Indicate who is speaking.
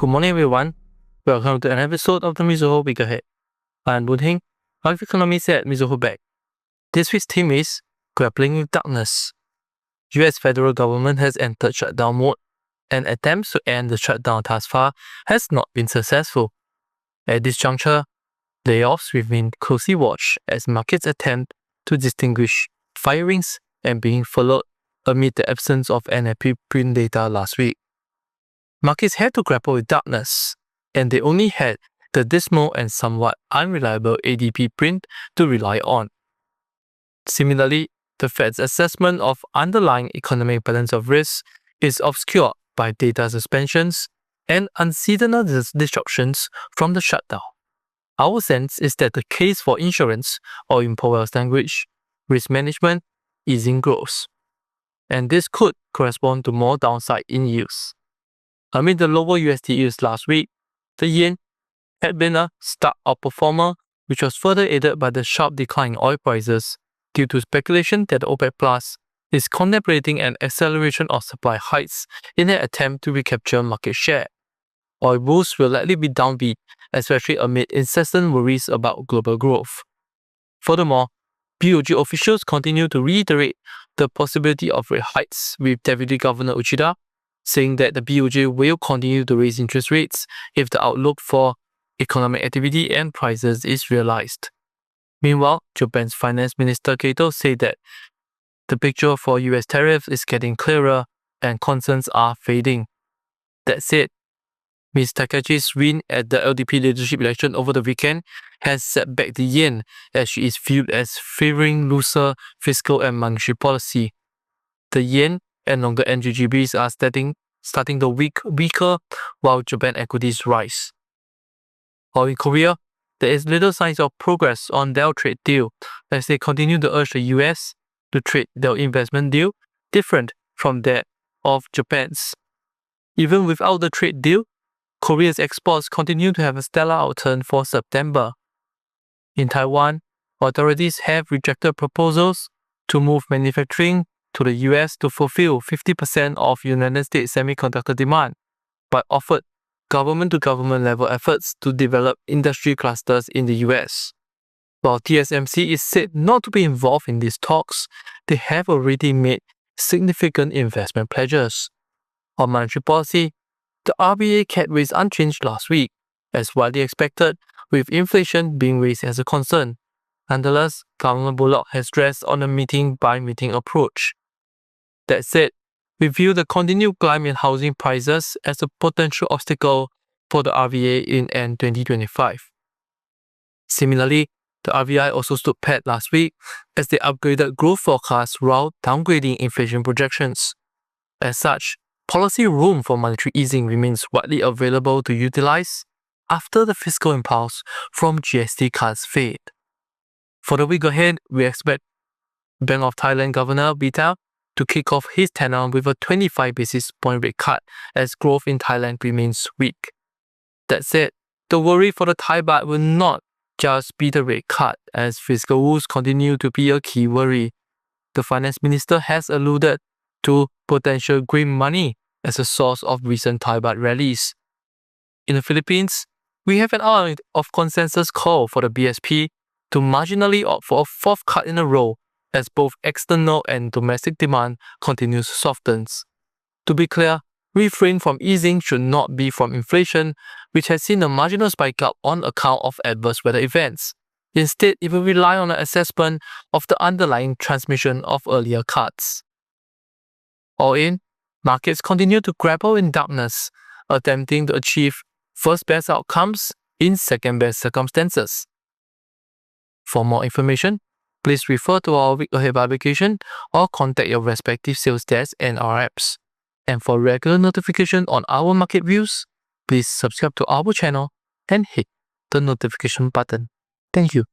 Speaker 1: Good morning, everyone. Welcome to an episode of the Mizuho Week Ahead. I'm Boon Heng, Life Economist at Mizuho Bank. This week's theme is Grappling with Darkness. US federal government has entered shutdown mode, and attempts to end the shutdown thus far has not been successful. At this juncture, layoffs remain closely watched as markets attempt to distinguish firings and being furloughed amid the absence of GDP Print data last week. Markets had to grapple with darkness, and they only had the dismal and somewhat unreliable GDP Print to rely on. Similarly, the Fed's assessment of underlying economic balance of risk is obscured by data suspensions and unseasonal disruptions from the shutdown. Our sense is that the case for insurance, or in Powell's language, risk management, is in growth, and this could correspond to more downside in yields. Amid the lower USD yields last week, the yen had been a stark outperformer, which was further aided by the sharp decline in oil prices due to speculation that the OPEC Plus is contemplating an acceleration of supply hikes in an attempt to recapture market share. Oil bulls will likely be downbeat, especially amid incessant worries about global growth. Furthermore, BOJ officials continue to reiterate the possibility of rate hikes, with Deputy Governor Uchida saying that the BOJ will continue to raise interest rates if the outlook for economic activity and prices is realized. Meanwhile, Japan's Finance Minister Kato said that the picture for US tariffs is getting clearer and concerns are fading. That said, Ms. Takachi's win at the LDP leadership election over the weekend has set back the yen, as she is viewed as favoring looser fiscal and monetary policy. The yen and longer NGGBs are starting the week weaker, while Japan equities rise. While in Korea, there is little signs of progress on their trade deal, as they continue to urge the US to trade their investment deal different from that of Japan's. Even without the trade deal, Korea's exports continue to have a stellar outturn for September. In Taiwan, authorities have rejected proposals to move manufacturing to the US to fulfill 50% of United States semiconductor demand, but offered government-to-government level efforts to develop industry clusters in the US. While TSMC is said not to be involved in these talks, they have already made significant investment pledges. On monetary policy, the RBA kept rates unchanged last week, as widely expected, with inflation being raised as a concern. Nonetheless, Governor Bullock has stressed on a meeting-by-meeting approach. That said, we view the continued climb in housing prices as a potential obstacle for the RBA in end 2025. Similarly, the RBI also stood pat last week as they upgraded growth forecasts while downgrading inflation projections. As such, policy room for monetary easing remains widely available to utilize after the fiscal impulse from GST cuts fade. For the week ahead, we expect Bank of Thailand Governor Bita to kick off his tenure with a 25 basis point rate cut as growth in Thailand remains weak. That said, the worry for the Thai baht will not just be the rate cut, as fiscal woes continue to be a key worry. The finance minister has alluded to potential green money as a source of recent Thai baht rallies. In the Philippines, we have an hour of consensus call for the BSP to marginally opt for a fourth cut in a row, as both external and domestic demand continues to soften. To be clear, refrain from easing should not be from inflation, which has seen a marginal spike up on account of adverse weather events. Instead, it will rely on an assessment of the underlying transmission of earlier cuts. All in, markets continue to grapple in darkness, attempting to achieve first best outcomes in second best circumstances. For more information, please refer to our week ahead publication or contact your respective sales desk and our apps. And for regular notification on our market views, please subscribe to our channel and hit the notification button. Thank you.